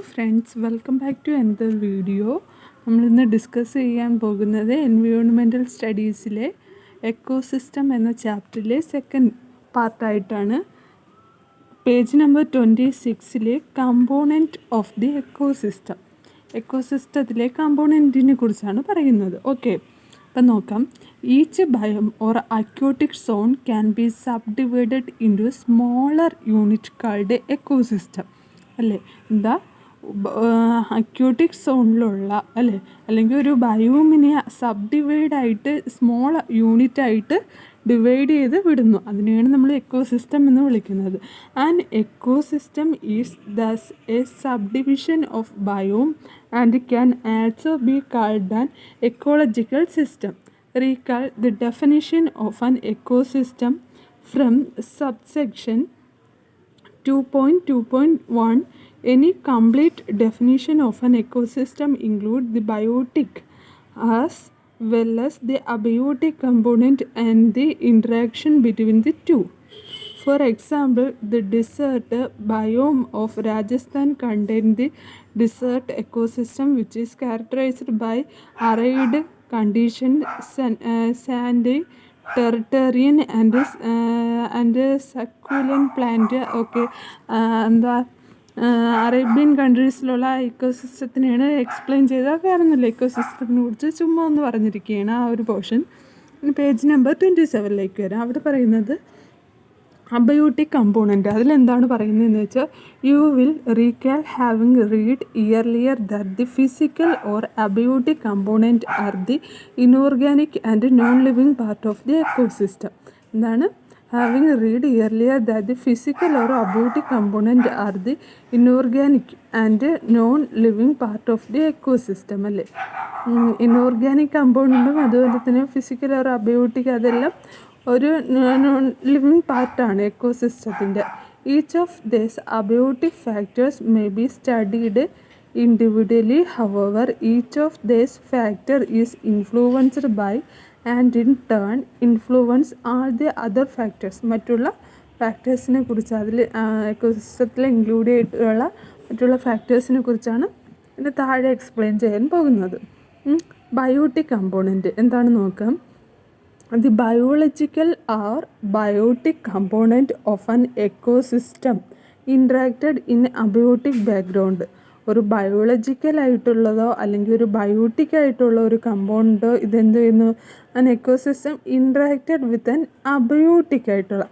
Friends, welcome back to another video. നമ്മളിന്ന് discuss ചെയ്യാൻ പോകുന്നത് എൻവയോൺമെൻറ്റൽ സ്റ്റഡീസിലെ എക്കോസിസ്റ്റം എന്ന ചാപ്റ്ററിലെ സെക്കൻഡ് പാർട്ടായിട്ടാണ്. Page number 26 component of the ecosystem. എക്കോസിസ്റ്റത്തിലെ കമ്പോണൻറ്റിനെ കുറിച്ചാണ് പറയുന്നത്. ഓക്കെ, അപ്പം നോക്കാം. Each biome or aquatic zone can be subdivided into smaller unit called ecosystem. അല്ലേ, എന്താ അക്വാട്ടിക് സോണിലുള്ള അല്ലെങ്കിൽ ഒരു ബയോമിനെ സബ് ഡിവൈഡായിട്ട് സ്മോൾ യൂണിറ്റായിട്ട് ഡിവൈഡ് ചെയ്ത് വിടുന്നു. അതിനെയാണ് നമ്മൾ എക്കോസിസ്റ്റം എന്ന് വിളിക്കുന്നത്. And ecosystem is thus A sub division of biome and can also be called an ecological system. Recall the definition of an ecosystem from subsection 2.2.1. Any complete definition of an ecosystem include the biotic as well as the abiotic component and the interaction between the two. For example, the desert biome of Rajasthan contains the desert ecosystem, which is characterized by arid conditions, sandy terrain and succulent plant. Okay, എന്താ Arabian കൺട്രീസിലുള്ള ഇക്കോസിസ്റ്റത്തിനെയാണ് explain ചെയ്താൽ വേറൊന്നുമില്ല. ഇക്കോസിസ്റ്റത്തിനെ കുറിച്ച് ചുമ്മാ ഒന്ന് പറഞ്ഞിരിക്കുകയാണ് ആ ഒരു portion. Page number 27 വരാം. അവിടെ പറയുന്നത് അബയോട്ടിക് കമ്പോണൻറ്റ്. അതിലെന്താണ് പറയുന്നതെന്ന് വെച്ചാൽ, you will recall having read earlier that the physical or abiotic component are the inorganic and non living part of the ecosystem. എന്താണ് having read earlier that the physical or abiotic component are the inorganic and non living part of the ecosystem. അല്ലേ, inorganic കമ്പോണൻറ്റും അതുപോലെ തന്നെ physical or abiotic അതെല്ലാം ഒരു non living പാർട്ടാണ് എക്കോസിസ്റ്റത്തിൻ്റെ. Each of these abiotic factors may be studied individually. However each of these factor is influenced by and in turn influence all the other factors. മറ്റുള്ള ഫാക്ടേഴ്സിനെ കുറിച്ച്, അതിൽ എക്കോസിസ്റ്റത്തിൽ ഇൻക്ലൂഡ് ചെയ്തിട്ടുള്ള മറ്റുള്ള ഫാക്ടേഴ്സിനെ കുറിച്ചാണ് ഇതിന് താഴെ എക്സ്പ്ലെയിൻ ചെയ്യാൻ പോകുന്നത്. ബയോട്ടിക് കമ്പോണൻറ്റ് എന്താണ് നോക്കാം. The biological or biotic component of an ecosystem interacted in abiotic background. ഒരു ബയോളജിക്കലായിട്ടുള്ളതോ അല്ലെങ്കിൽ ഒരു ബയോട്ടിക് ആയിട്ടുള്ള ഒരു കമ്പോണൻറ്റോ ഇതെന്ത് ചെയ്യുന്നു, an ecosystem ഇൻട്രാക്റ്റഡ് with an abiotic ആയിട്ടുള്ള,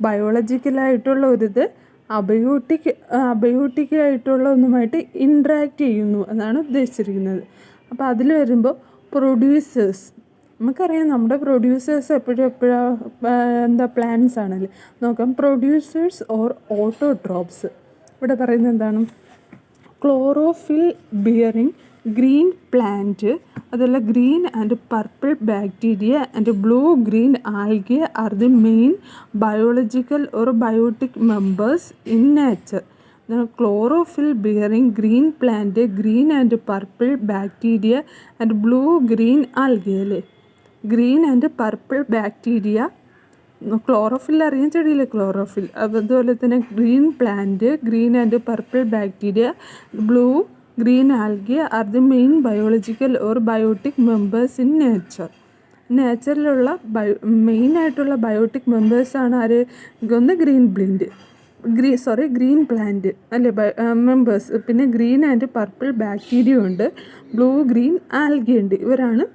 ബയോളജിക്കലായിട്ടുള്ള ഒരിത് അബയോട്ടിക് ആയിട്ടുള്ള ഒന്നുമായിട്ട് ഇൻട്രാക്റ്റ് ചെയ്യുന്നു എന്നാണ് ഉദ്ദേശിച്ചിരിക്കുന്നത്. അപ്പോൾ അതിൽ വരുമ്പോൾ പ്രൊഡ്യൂസേഴ്സ്, നമുക്കറിയാം നമ്മുടെ പ്രൊഡ്യൂസേഴ്സ് എപ്പോഴാണ് പ്ലാന്റ്സ് ആണല്ലേ. നോക്കാം, പ്രൊഡ്യൂസേഴ്സ് ഓർ ഓട്ടോട്രോപ്സ്. ഇവിടെ പറയുന്നത് എന്താണ്, ക്ലോറോഫിൽ ബിയറിങ് ഗ്രീൻ പ്ലാന്റ്, അതല്ല green and purple bacteria and blue green algae are the main biological or biotic members in nature. Chlorophyll bearing green plant, green and purple bacteria and blue green algae. അല്ലേ, green and purple bacteria, chlorophyll അറിയാൻ ചെടിയില്ലേ chlorophyll, അതുപോലെ തന്നെ green plant, green and purple bacteria, blue green algae are the main biological or biotic members in nature. നേച്ചറിലുള്ള മെയിനായിട്ടുള്ള biotic മെമ്പേഴ്സാണ് ആര്, ഒന്ന് green plant അല്ലേ മെമ്പേഴ്സ്, പിന്നെ ഗ്രീൻ ആൻഡ് പർപ്പിൾ ബാക്ടീരിയ ഉണ്ട്, ബ്ലൂ ഗ്രീൻ ആൽഗെ ഉണ്ട്. ഇവരാണ്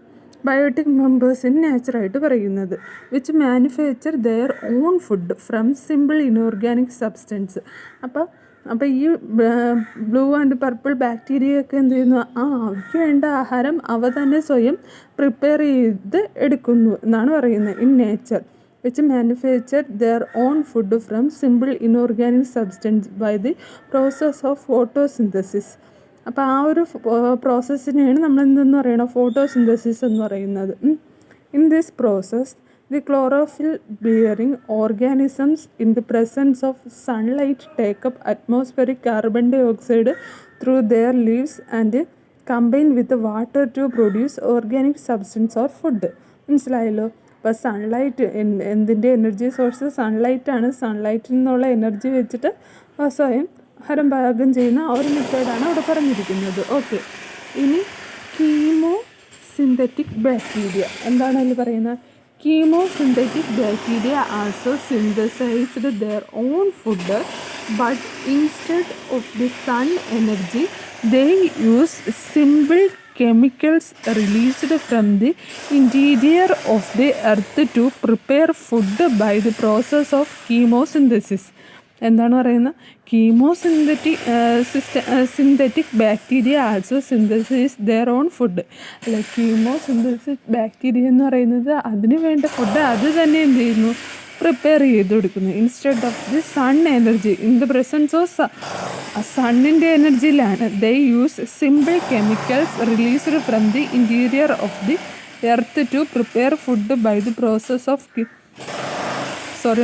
ബയോട്ടിക് മെമ്പേഴ്സ് ഇൻ നേച്ചറായിട്ട് പറയുന്നത്. Which manufacture their own food from simple inorganic substance. അപ്പോൾ ഈ ബ്ലൂ ആൻഡ് പർപ്പിൾ ബാക്ടീരിയയൊക്കെ എന്ത് ചെയ്യുന്നു, അവയ്ക്ക് വേണ്ട ആഹാരം അവ തന്നെ സ്വയം പ്രിപ്പയർ ചെയ്ത് എടുക്കുന്നു എന്നാണ് പറയുന്നത്. In nature which manufacture their own food from simple inorganic substance by the process of photosynthesis. അപ്പോൾ ആ ഒരു പ്രോസസ്സിനെയാണ് നമ്മൾ എന്തെന്ന് പറയുന്നത്, ഫോട്ടോസിന്തസിസ് എന്ന് പറയുന്നത്. In this process the chlorophyll bearing organisms in the presence of sunlight take up atmospheric carbon dye oxide through there leaves and combine with water to produce organic substance or food. മനസ്സിലായല്ലോ. അപ്പോൾ sunlight എന്തിൻ്റെ energy source, സൺലൈറ്റാണ്. സൺലൈറ്റിൽ നിന്നുള്ള energy വെച്ചിട്ട് സ്വയം ആഹാരം പാകം ചെയ്യുന്ന ഒരു മെത്തേഡാണ് അവിടെ പറഞ്ഞിരിക്കുന്നത്. ഓക്കെ, ഇനി കീമോ സിന്തറ്റിക് ബാക്ടീരിയ എന്താണ് അതിൽ പറയുന്നത്? Chemosynthetic bacteria also synthesized their own food, but instead of the sun energy they use simple chemicals released from the interior of the earth to prepare food by the process of chemosynthesis. എന്താണ് പറയുന്നത്? Synthetic bacteria also synthesise their own food. അല്ല, chemosynthesis bacteria എന്ന് പറയുന്നത് അതിന് വേണ്ട food അത് തന്നെ എന്ത് ചെയ്യുന്നു? പ്രിപ്പയർ ചെയ്ത് കൊടുക്കുന്നു. Instead of the sun energy, in the presence of സണ്ണിൻ്റെ എനർജിയിലാണ്. They use simple chemicals released from the interior of the earth to prepare food by the process of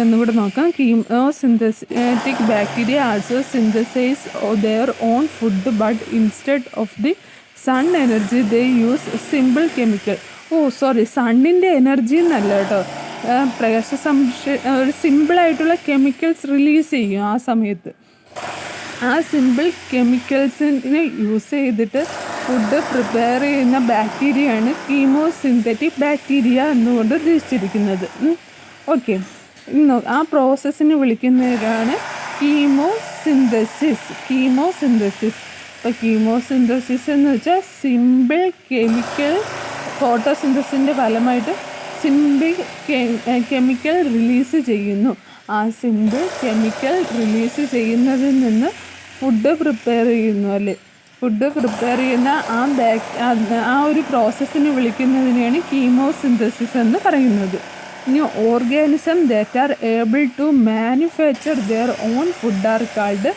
ഒന്നുകൂടെ നോക്കാം. Chemosynthetic bacteria also synthesise their own food, but instead of the sun energy they use simple chemical. സണ്ണിൻ്റെ energy എന്നല്ല കേട്ടോ, ഒരു സിമ്പിളായിട്ടുള്ള chemicals release ചെയ്യും ആ സമയത്ത്. ആ സിമ്പിൾ കെമിക്കൽസിനെ യൂസ് ചെയ്തിട്ട് ഫുഡ് പ്രിപ്പയർ ചെയ്യുന്ന ബാക്ടീരിയയാണ് കീമോസിന്തറ്റിക് ബാക്ടീരിയ എന്നുകൊണ്ട് ഉദ്ദേശിച്ചിരിക്കുന്നത്. ഓക്കെ, ആ പ്രോസസ്സിന് വിളിക്കുന്നതാണ് കീമോസിന്തസിസ്. ഇപ്പോൾ കീമോസിന്തസിസ് എന്ന് വെച്ചാൽ സിമ്പിൾ കെമിക്കൽ ഫോട്ടോസിന്തസിൻ്റെ ഫലമായിട്ട് സിമ്പിൾ കെമിക്കൽ റിലീസ് ചെയ്യുന്നു. ആ സിമ്പിൾ കെമിക്കൽ റിലീസ് ചെയ്യുന്നതിൽ നിന്ന് ഫുഡ് പ്രിപ്പയർ ചെയ്യുന്നു അല്ലേ. ഫുഡ് പ്രിപ്പയർ ചെയ്യുന്ന ആ ഒരു പ്രോസസ്സിന് വിളിക്കുന്നതിനെയാണ് കീമോസിന്തസിസ് എന്ന് പറയുന്നത്. ഇനി organism that are able to manufacture their own food are called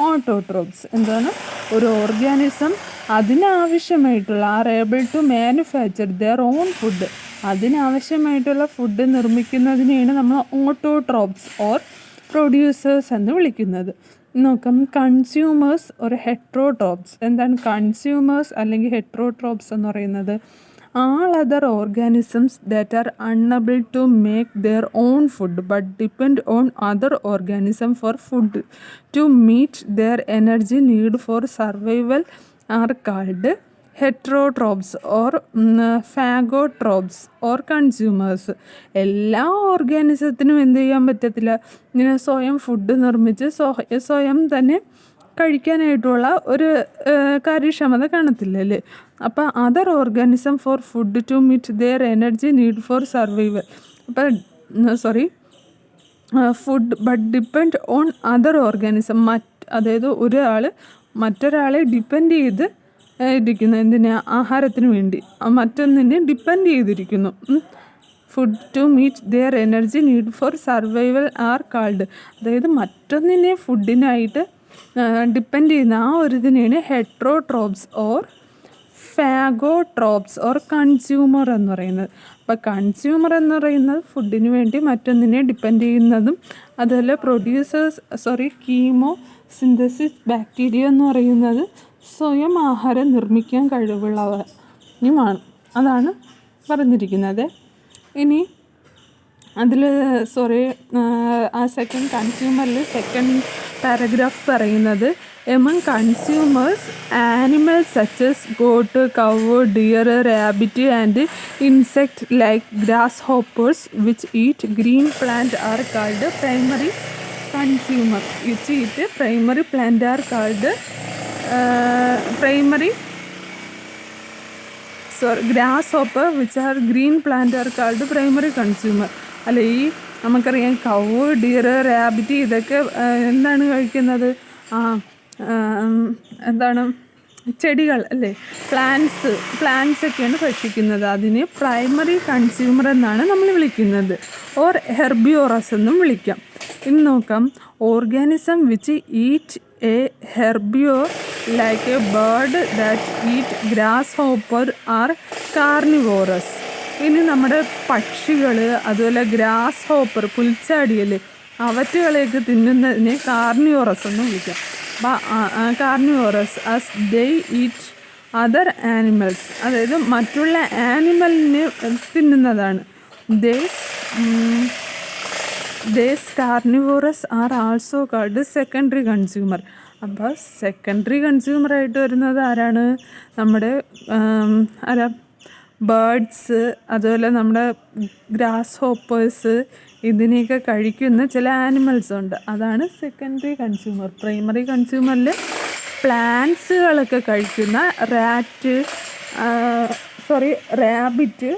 autotrophs. എന്താണ്? ഒരു ഓർഗാനിസം അതിനാവശ്യമായിട്ടുള്ള are able to manufacture their own food, അതിനാവശ്യമായിട്ടുള്ള ഫുഡ് നിർമ്മിക്കുന്നതിനെയാണ് നമ്മൾ ഓട്ടോട്രോപ്സ് ഓർ പ്രൊഡ്യൂസേഴ്സ് എന്ന് വിളിക്കുന്നത്. നോക്കാം, കൺസ്യൂമേഴ്സ് ഒരു ഹെട്രോട്രോപ്സ്. എന്താണ് കൺസ്യൂമേഴ്സ് അല്ലെങ്കിൽ ഹെട്രോട്രോപ്സ് എന്ന് പറയുന്നത്? all other organisms that are unable to make their own food but depend on other organisms for food to meet their energy need for survival are called heterotrophs or phagotrophs or consumers. എല്ലാ ഓർഗാനിസത്തിനും എന്ത് ചെയ്യാൻ പറ്റത്തില്ല, ഇങ്ങനെ സ്വയം food നിർമ്മിച്ച് സ്വയം തന്നെ കഴിക്കാനായിട്ടുള്ള ഒരു കാര്യക്ഷമത കാണത്തില്ല അല്ലേ. അപ്പോൾ other organism for food to meet their energy need for survival. Food but depend on other organism. അതായത് മറ്റൊരാളെ ഡിപ്പെൻഡ് ചെയ്ത് ഇരിക്കുന്നു. ആഹാരത്തിന് വേണ്ടി മറ്റൊന്നിനെ ഡിപ്പെൻഡ് ചെയ്തിരിക്കുന്നു. Food to meet their energy need for survival are called. അതായത് മറ്റൊന്നിനെ ഫുഡിനായിട്ട് ഡിപ്പെൻഡ് ചെയ്യുന്ന ആ ഒരു ഇതിനെയാണ് heterotrophs or phagotrophs or consumer എന്ന് പറയുന്നത്. അപ്പോൾ കൺസ്യൂമർ എന്ന് പറയുന്നത് ഫുഡിന് വേണ്ടി മറ്റൊന്നിനെ ഡിപ്പെൻഡ് ചെയ്യുന്നതും, അതുപോലെ കീമോ സിന്തസിസ് ബാക്ടീരിയ എന്ന് പറയുന്നത് സ്വയം ആഹാരം നിർമ്മിക്കാൻ കഴിവുള്ളവനുമാണ്. അതാണ് പറഞ്ഞിരിക്കുന്നത്. ഇനി അതിൽ ആ സെക്കൻഡ് കൺസ്യൂമറിൽ സെക്കൻഡ് പാരഗ്രാഫ് പറയുന്നത് among consumers animals such as goat, cow, deer, rabbit and insect like grasshoppers which eat green plant are called primary consumer. Primary plant are called grasshopper which are green plant are called primary consumer. അല്ല, ഈ നമുക്കറിയാം curve, dear, rabbit ഇതൊക്കെ എന്താണ് കഴിക്കുന്നത്? എന്താണ് ചെടികൾ അല്ലേ, plants ഒക്കെയാണ് ഭക്ഷിക്കുന്നത്. അതിനെ പ്രൈമറി കൺസ്യൂമർ എന്നാണ് നമ്മൾ വിളിക്കുന്നത്. ഓർ ഹെർബിയോറസ് എന്നും വിളിക്കാം. ഇനി നോക്കാം, organism which eat a herbivore like a bird that eat grasshopper are carnivorous. ഇനി നമ്മുടെ പക്ഷികൾ, അതുപോലെ ഗ്രാസ് ഹോപ്പർ പുൽച്ചാടിയല്ലേ, അവറ്റുകളെയൊക്കെ തിന്നുന്നതിനെ കാർണിവോറസ് എന്ന് വിളിക്കാം. Carnivorous as they eat other animals, അതായത് മറ്റുള്ള ആനിമലിനെ തിന്നുന്നതാണ്. These carnivores are also called secondary consumer. അപ്പോൾ സെക്കൻഡറി കൺസ്യൂമറായിട്ട് വരുന്നത് ആരാണ്? നമ്മുടെ ബേർഡ്സ്, അതുപോലെ നമ്മുടെ ഗ്രാസ് ഹോപ്പേഴ്സ്, ഇതിനെയൊക്കെ കഴിക്കുന്ന ചില ആനിമൽസ് ഉണ്ട്. അതാണ് സെക്കൻഡറി കൺസ്യൂമർ. പ്രൈമറി കൺസ്യൂമറിൽ പ്ലാന്റ്സുകളൊക്കെ കഴിക്കുന്ന റാബിറ്റ്,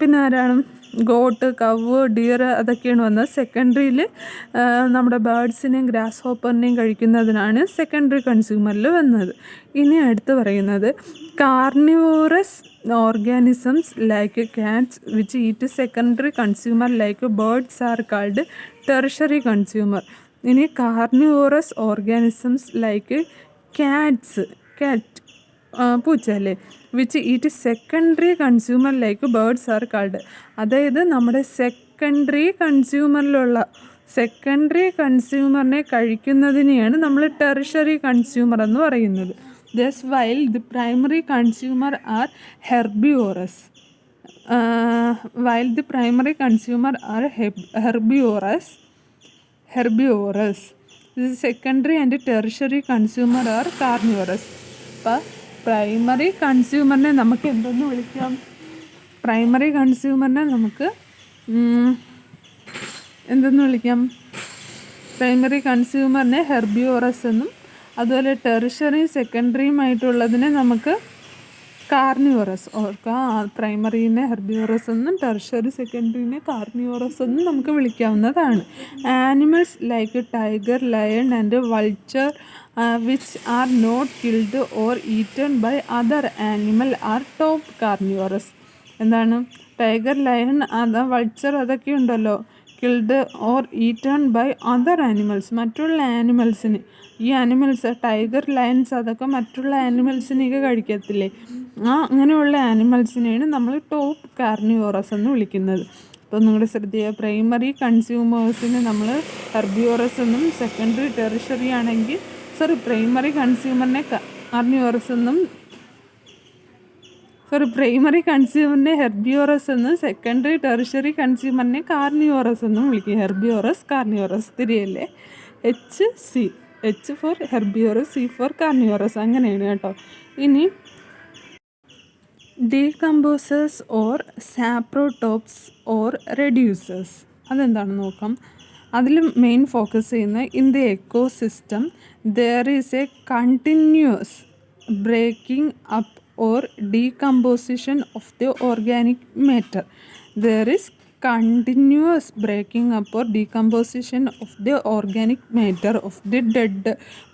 പിന്നെ ആരാണ്? ഗോട്ട്, കവ്, ഡിയർ, അതൊക്കെയാണ് വന്നത്. സെക്കൻഡറിയിൽ നമ്മുടെ ബേർഡ്സിനെയും ഗ്രാസ് ഹോപ്പറിനെയും കഴിക്കുന്നതിനാണ് സെക്കൻഡറി കൺസ്യൂമറിൽ വന്നത്. ഇനി അടുത്ത് പറയുന്നത് carnivorous organisms like Katz which eat secondary consumer like birds are called tertiary consumer. ഇനി കാർണിവോറസ് ഓർഗാനിസംസ് ലൈക്ക് കാറ്റ്, പൂച്ച അല്ലേ, which eat secondary consumer like birds are called. അതായത് നമ്മുടെ സെക്കൻഡറി കൺസ്യൂമറിനെ കഴിക്കുന്നതിനെയാണ് നമ്മൾ ടെർഷറി കൺസ്യൂമർ എന്ന് പറയുന്നത്. Thus, while the primary consumer are herbivorous, the secondary and tertiary consumer are carnivorous. അപ്പോൾ പ്രൈമറി കൺസ്യൂമറിനെ നമുക്ക് എന്തെന്ന് വിളിക്കാം? പ്രൈമറി കൺസ്യൂമറിനെ നമുക്ക് എന്തെന്ന് വിളിക്കാം? പ്രൈമറി കൺസ്യൂമറിനെ ഹെർബിവോറസ് എന്നും, അതുപോലെ ടെറിഷറി സെക്കൻഡറിയുമായിട്ടുള്ളതിനെ നമുക്ക് കാർണിവോറസ്. പ്രൈമറീനെ ഹെർബിവോറസ് എന്നും ടെറിഷറി സെക്കൻഡറിനെ കാർണിവോറസ് എന്നും നമുക്ക് വിളിക്കാവുന്നതാണ്. Animals like tiger, lion and vulture which are not killed or eaten by other animal are top carnivorous. എന്താണ്? ടൈഗർ, ലയൺ, വൾച്ചർ, അതൊക്കെ ഉണ്ടല്ലോ, killed or eaten by other animals, മറ്റുള്ള ആനിമൽസിന്. ഈ ആനിമൽസ് ടൈഗർ, ലയൺസ്, അതൊക്കെ മറ്റുള്ള ആനിമൽസിനെയൊക്കെ കഴിക്കത്തില്ലേ? അങ്ങനെയുള്ള ആനിമൽസിനെയാണ് നമ്മൾ ടോപ്പ് കാർണിവോറസ് എന്ന് വിളിക്കുന്നത്. അപ്പോൾ നിങ്ങളുടെ ശ്രദ്ധയെ, പ്രൈമറി കൺസ്യൂമേഴ്സിന് നമ്മൾ ഹെർബിവോറസ് എന്നും, സെക്കൻഡറി ടെറിഷറി ആണെങ്കിൽ പ്രൈമറി കൺസ്യൂമറിനെ ഹെർബിവോറസ് എന്നും, സെക്കൻഡറി ടെറിഷറി കൺസ്യൂമറിനെ കാർണിവോറസ് എന്നും വിളിക്കും. ഹെർബിവോറസ്, കാർണിവോറസ്, തിരിയല്ലേ? H for herbivorous, C for carnivorous, അങ്ങനെയാണ് കേട്ടോ. ഇനി decomposers or saprotrophs or reducers, അതെന്താണെന്ന് നോക്കാം. അതിൽ മെയിൻ ഫോക്കസ് ചെയ്യുന്ന in the ecosystem there is a continuous breaking up or decomposition of the organic matter. There is continuous breaking up or decomposition of the organic matter of the dead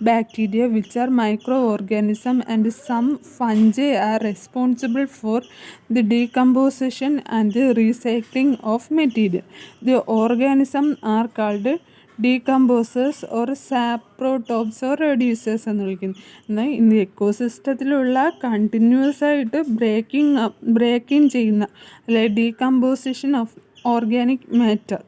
bacteria, which are microorganisms, and some fungi are responsible for the decomposition and the recycling of material. The organisms are called decomposers or saprotrophs or reducers എന്ന് വിളിക്കുന്നു. എന്നാൽ ഇന്ന് എക്കോസിസ്റ്റത്തിലുള്ള continuous ആയിട്ട് breaking ചെയ്യുന്ന, അല്ലെങ്കിൽ decomposition of organic matter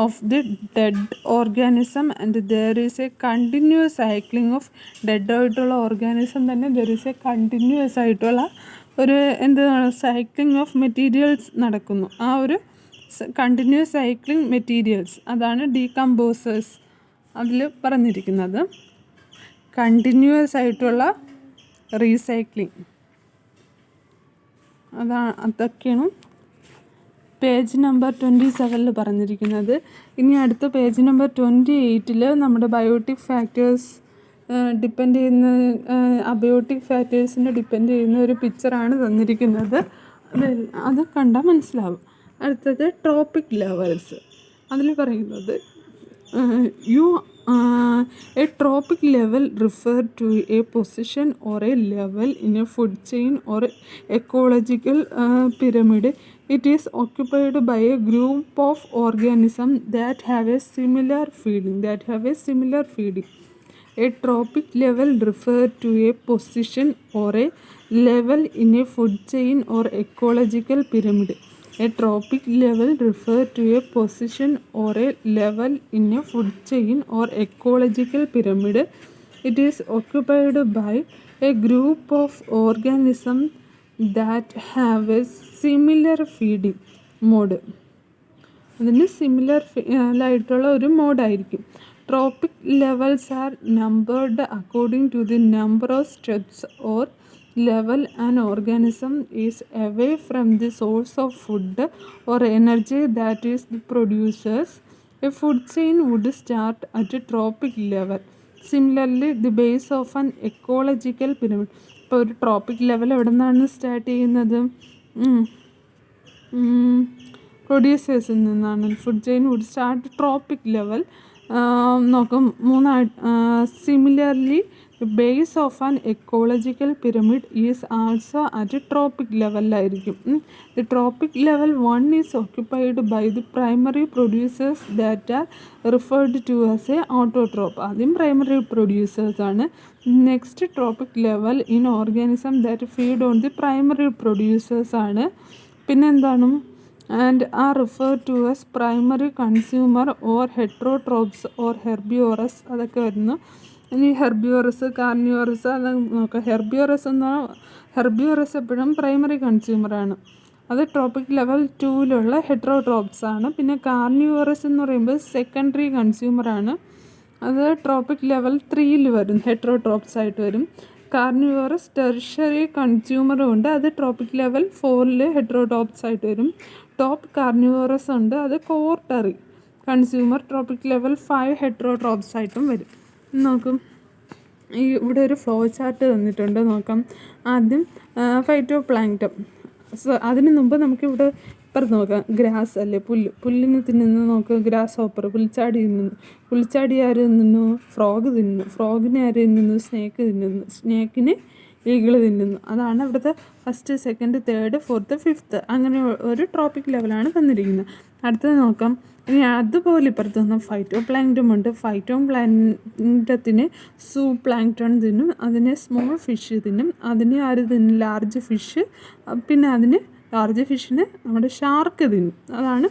of the dead organism, and there is a continuous cycling of dead ആയിട്ടുള്ള organism തന്നെ there is a continuous ആയിട്ടുള്ള ഒരു സൈക്ലിംഗ് ഓഫ് മെറ്റീരിയൽസ് നടക്കുന്നു. ആ ഒരു കണ്ടിന്യൂസ് സൈക്ലിംഗ് മെറ്റീരിയൽസ്, അതാണ് ഡീകമ്പോസേഴ്സ് അതിൽ പറഞ്ഞിരിക്കുന്നത്. കണ്ടിന്യൂസ് ആയിട്ടുള്ള റീസൈക്ലിംഗ്, അതൊക്കെയാണ് പേജ് നമ്പർ 27 പറഞ്ഞിരിക്കുന്നത്. ഇനി അടുത്ത പേജ് നമ്പർ 28 നമ്മുടെ ബയോട്ടിക് ഫാക്ടേഴ്സ് അബയോട്ടിക് ഫാക്ടേഴ്സിനെ ഡിപ്പെൻഡ് ചെയ്യുന്ന ഒരു പിക്ചറാണ് തന്നിരിക്കുന്നത്. അത് കണ്ടാൽ മനസ്സിലാവും. അടുത്തത് ട്രോപ്പിക് ലെവൽസ്. അതിൽ പറയുന്നത് a tropic level refer to a position or a level in a food chain or ecological pyramid. It is occupied by a group of organism that have a similar feeding. A tropic level refer to a position or a level in a food chain or ecological pyramid. A tropic level refer to a position or a level in a food chain or ecological pyramid. It is occupied by a group of organisms that have a similar feeding mode. അതിന് similar ആയിട്ടുള്ള ഒരു മോഡായിരിക്കും. Trophic levels are numbered according to the number of steps or level an organism is away from the source of food or energy that is the producers. A food chain would start at a trophic level. Similarly, the base of an ecological pyramid. ഇപ്പോൾ ഒരു tropic level എവിടെ നിന്നാണ് start ചെയ്യുന്നത്? പ്രൊഡ്യൂസേഴ്സിൽ നിന്നാണ്. Food chain would start trophic level. നോക്കും similarly base of an ecological pyramid is also at trophic ലെവലിലായിരിക്കും. The tropic level 1 is occupied by the primary producers that are referred to as a autotroph. ആദ്യം primary പ്രൊഡ്യൂസേഴ്സാണ്. Next trophic level in organism that feed on the primary പ്രൊഡ്യൂസേഴ്സാണ്. പിന്നെന്താണ്? And are refer to as primary consumer or heterotrophs or herbivorous. അതൊക്കെ വരുന്നു. ഇനി ഹെർബിയോറസ്, കാർണിയോറസ് അത് നോക്കാം. ഹെർബിയോറസ് എപ്പോഴും പ്രൈമറി കൺസ്യൂമറാണ്. അത് ട്രോപ്പിക് ലെവൽ 2ലുള്ള ഹെട്രോട്രോപ്സ് ആണ്. പിന്നെ കാർണിയോറസ് എന്ന് പറയുമ്പോൾ സെക്കൻഡറി കൺസ്യൂമറാണ്. അത് ട്രോപ്പിക് ലെവൽ 3ൽ വരും, ഹെട്രോട്രോപ്സ് ആയിട്ട് വരും. കാർണിവോറസ് ടെർഷ്യറി കൺസ്യൂമറും ഉണ്ട്, അത് ട്രോപ്പിക് ലെവൽ 4ൽ ഹെട്രോട്രോപ്സ് ആയിട്ട് വരും. ടോപ്പ് കാർണിവോറസ് ഉണ്ട്, അത് ക്വാർട്ടറി കൺസ്യൂമർ, ട്രോപ്പിക് ലെവൽ 5 ഹെട്രോട്രോപ്സ് ആയിട്ടും വരും. നോക്കും, ഇവിടെ ഒരു ഫ്ലോ ചാർട്ട് തന്നിട്ടുണ്ട്, നോക്കാം. ആദ്യം ഫൈറ്റോ പ്ലാങ്ക്ടൺ. അതിന് മുമ്പ് നമുക്കിവിടെ ഇപ്പുറത്ത് നോക്കാം, ഗ്രാസ് അല്ലേ, പുല്ലിന് തിന്നുന്നു. നോക്കുക, ഗ്രാസ് ഹോപ്പർ പുൽച്ചാടി തിന്നുന്നു. പുൽച്ചാടി ആര് തിന്നുന്നു? ഫ്രോഗ് തിന്നുന്നു. ഫ്രോഗിനെ ആര് തിന്നുന്നു? സ്നേക്ക് തിന്നുന്നു. സ്നേക്കിന് ഈഗിൾ തിന്നുന്നു. അതാണ് ഇവിടുത്തെ first, second, third, fourth, fifth, അങ്ങനെ ഒരു ട്രോപ്പിക് ലെവലാണ് തന്നിരിക്കുന്നത്. അടുത്തത് നോക്കാം. ഇനി അതുപോലെ ഇപ്പുറത്ത് നിന്ന് ഫൈറ്റോ പ്ലാങ്ക്ടൺ ഉണ്ട്. ഫൈറ്റോ പ്ലാങ്ക്ടത്തിന് സൂ പ്ലാങ്ക്ടൺ തിന്നും, അതിനെ സ്മോൾ ഫിഷ് തിന്നും. അതിനെ ആര് തിന്നും? Large fish. പിന്നെ അതിന് ലാർജ് ഫിഷിന് നമ്മുടെ ഷാർക്ക് തിന്നും. അതാണ്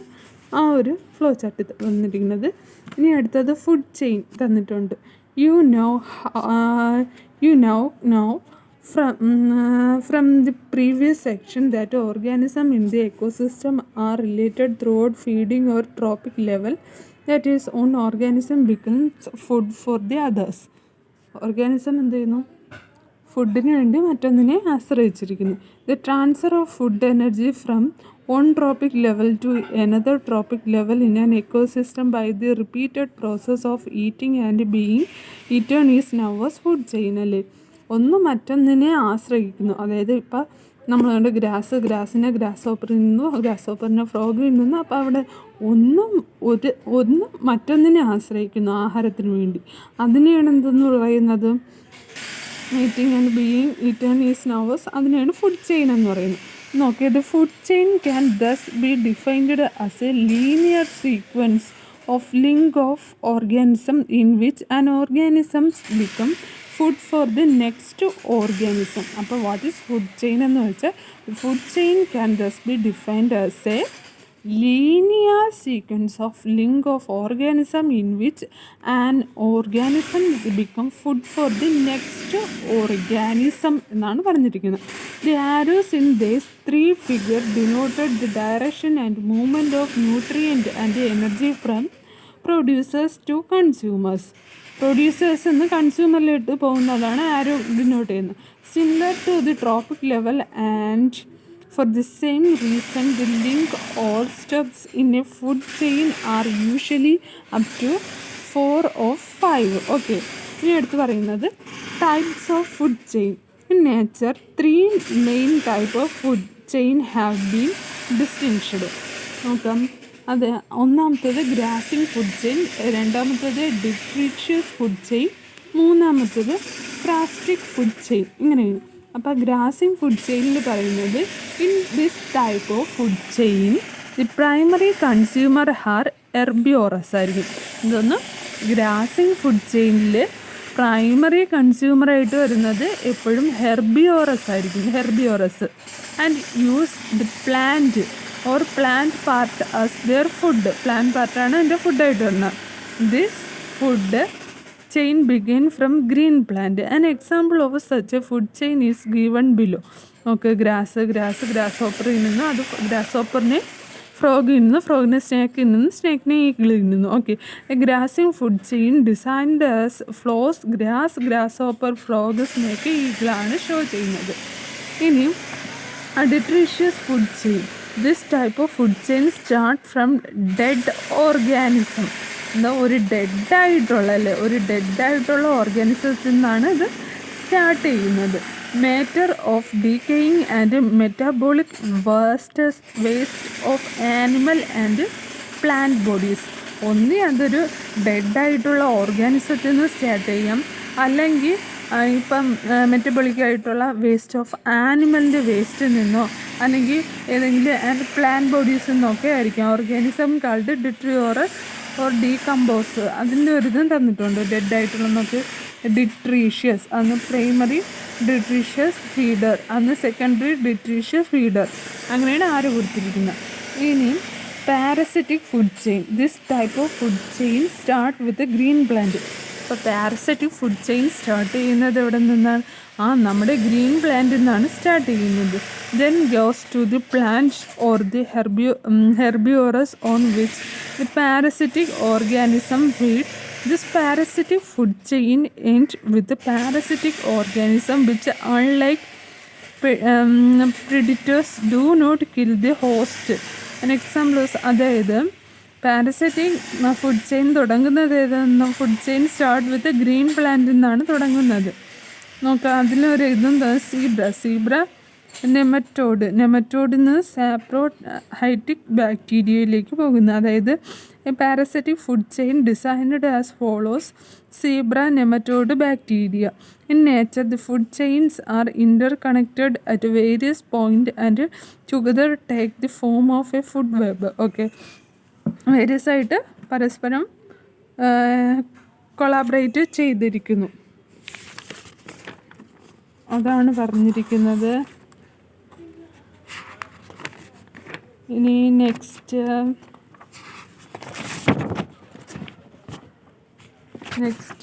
ആ ഒരു ഫ്ലോ ചാർട്ട് തന്നിരിക്കുന്നത്. ഇനി അടുത്തത് ഫുഡ് ചെയിൻ തന്നിട്ടുണ്ട്. You know from the previous section that organisms in the ecosystem are related throughout feeding or trophic level. That is, one organism becomes food for the others. Organism എന്ത് ചെയ്യുന്നു? ഫുഡിന് വേണ്ടി മറ്റൊന്നിനെ ആശ്രയിച്ചിരിക്കുന്നു. The transfer of food energy from one trophic level to another trophic level in an ecosystem by the repeated process of eating and being eaten is known as food chain. അല്ലേ, ഒന്ന് മറ്റൊന്നിനെ ആശ്രയിക്കുന്നു. അതായത് ഇപ്പം നമ്മൾ കണ്ട് ഗ്രാസിനെ ഗ്രാസ് ഹോപ്പറിൽ നിന്നു, grass ഹോപ്പറിനെ ഫ്രോഗിൽ നിന്നു. അപ്പോൾ അവിടെ ഒന്ന് മറ്റൊന്നിനെ ആശ്രയിക്കുന്നു ആഹാരത്തിന് വേണ്ടി. അതിനെയാണ് എന്തെന്ന് പറയുന്നത്? Eating and being eaten is നോവസ്. അതിനെയാണ് ഫുഡ് ചെയിൻ എന്ന് പറയുന്നത്. നോക്കിയത്, food chain can thus be defined as a linear sequence of link of organism in which an organisms become food for the next organism. അപ്പോൾ what is food chain എന്ന് വെച്ചാൽ, food chain can thus be defined as a linear sequence of link of organism in which an organism become food for the next organism എന്നാണ് പറഞ്ഞിരിക്കുന്നത്. The arrows in these 3 figure denoted the direction and movement of nutrient and energy from producers to consumers. Producers എന്ന് കൺസ്യൂമറിലിട്ട് പോകുന്നതാണ് arrow denote ചെയ്യുന്നത്. Similar to the tropic level and for the same reason the link or steps in a food chain are usually up to 4 or 5. Okay, ഇനി അടുത്ത് പറയുന്നത് types of food chain. In nature, 3 main type of food chain have been distinguished. നോക്കാം, അത് ഒന്നാമത്തേത് ഗ്രാസിംഗ് food chain, രണ്ടാമത്തേത് ഡിട്രീഷ്യസ് food chain, മൂന്നാമത്തേത് ക്രാസ്റ്റിക് food chain. ഇങ്ങനെയാണ്. അപ്പോൾ ഗ്രാസിംഗ് ഫുഡ് ചെയിനിൽ പറയുന്നത്, in this type of food chain the primary consumer are herbivores ആയിരിക്കും. ഇതൊന്ന് ഗ്രാസിംഗ് ഫുഡ് ചെയിനിൽ പ്രൈമറി കൺസ്യൂമറായിട്ട് വരുന്നത് എപ്പോഴും ഹെർബിയോറസ് ആയിരിക്കും, herbivores. And use the plant or plant part as their food. Plant പാർട്ടാണ് എൻ്റെ ഫുഡായിട്ട് വരുന്നത്. This food chain begin from green plant. An example of such a food chain is given below. Okay, ഗ്രാസ് ഹോപ്പറിൽ നിന്ന് അത് grass ഹോപ്പറിനെ ഫ്രോഗിൽ നിന്ന്, ഫ്രോഗിനെ സ്നേക്കിൽ നിന്ന്, സ്നേക്കിനെ ഈഗിളിൽ നിന്നും. Okay, a grazing food chain designed as follows, grass, grasshopper, frog, snake, ഈഗിളാണ് ഷോ ചെയ്യുന്നത്. ഇനി detritus food chain. This type of food chain start from dead organism. എന്താ ഒരു ഡെഡായിട്ടുള്ള അല്ലേ, ഒരു ഡെഡായിട്ടുള്ള ഓർഗാനിസത്തിൽ നിന്നാണ് ഇത് സ്റ്റാർട്ട് ചെയ്യുന്നത്. Matter of decaying and metabolic waste of animal and plant bodies. ഒന്നി അതൊരു ഡെഡായിട്ടുള്ള ഓർഗാനിസത്തിൽ നിന്ന് സ്റ്റാർട്ട് ചെയ്യാം, അല്ലെങ്കിൽ ഇപ്പം മെറ്റബോളിക്കായിട്ടുള്ള വേസ്റ്റ് ഓഫ് ആനിമലിൻ്റെ വേസ്റ്റിൽ നിന്നോ അല്ലെങ്കിൽ ഏതെങ്കിലും പ്ലാന്റ് ബോഡീസിൽ നിന്നൊക്കെ ആയിരിക്കും. Organism called detritivores or decompose, അതിൻ്റെ ഒരു ഇതും തന്നിട്ടുണ്ട്. ഡെഡായിട്ടുള്ള നോക്ക് ഡിട്രീഷ്യസ്, അന്ന് പ്രൈമറി ഡിട്രീഷ്യസ് ഫീഡർ, അന്ന് സെക്കൻഡറി ഡിട്രീഷ്യസ് ഫീഡർ, അങ്ങനെയാണ് ആര് കൊടുത്തിരിക്കുന്നത്. ഇനി parasitic food chain. This type of food chain start with green plant. അപ്പോൾ പാരസൈറ്റിക് ഫുഡ് ചെയിൻ സ്റ്റാർട്ട് ചെയ്യുന്നത് എവിടെ നിന്നാണ്? നമ്മുടെ ഗ്രീൻ പ്ലാന്റിൽ നിന്നാണ് സ്റ്റാർട്ട് ചെയ്യുന്നത്. Then goes to the plant or the herbivores on which the parasitic organism feed. This parasitic food chain end with parasitic organism which unlike predators do not kill the host. An example is, അതായത് parasitic food chain തുടങ്ങുന്നത് ഏതെന്ന്? Food chain start with green പ്ലാന്റിൽ നിന്നാണ് തുടങ്ങുന്നത്. നോക്കാം, അതിലൊരു ഇതെന്താ? Zebra നെമറ്റോഡിൽ നിന്ന് സാപ്രോഹൈറ്റിക് ബാക്ടീരിയയിലേക്ക് പോകുന്നു. അതായത് parasitic food chain designed as follows: zebra, nematode, bacteria. In nature the food chains are interconnected at various point and together take the form of a food web. Okay, various ആയിട്ട് പരസ്പരം collaborate ചെയ്തിരിക്കുന്നു, അതാണ് പറഞ്ഞിരിക്കുന്നത്. ഇനി next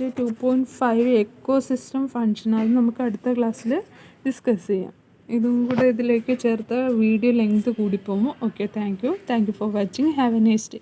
2.5 ecosystem function. അത് നമുക്ക് അടുത്ത ക്ലാസ്സിൽ ഡിസ്കസ് ചെയ്യാം. ഇതും കൂടെ ഇതിലേക്ക് ചേർത്ത് വീഡിയോ ലെങ്ത് കൂടിപ്പോകും. Okay, thank you for watching. Have a nice day.